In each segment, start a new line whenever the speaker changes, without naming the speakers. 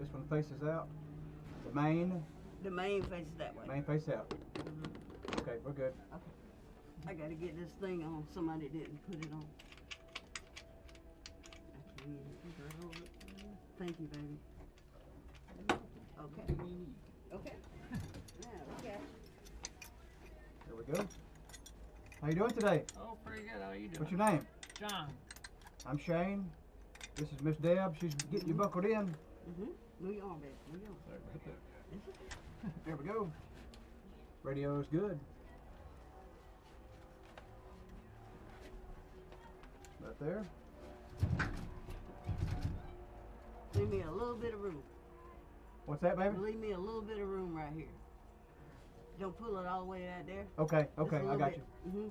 This one faces out. The main.
The main faces that way.
Main face out. Okay, we're good.
Okay. I gotta get this thing on. Somebody didn't put it on. Thank you, baby. Okay. Okay. Now we got.
There we go. How you doing today?
Oh, pretty good. How are you doing?
What's your name?
John.
I'm Shane. This is Miss Deb. She's getting you buckled in.
Move your arm back. Move your arm.
Right there. There we go. Radio's good. Right there.
Leave me a little bit of room.
What's that, baby?
Leave me a little bit of room right here. Don't pull it all the way out there.
Okay, okay, I got you.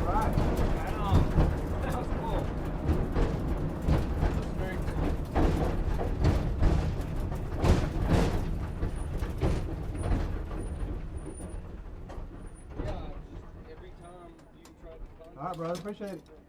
Right.
That was cool. That was very cool. Yeah, just every time you try to find
All right, brother. Appreciate it.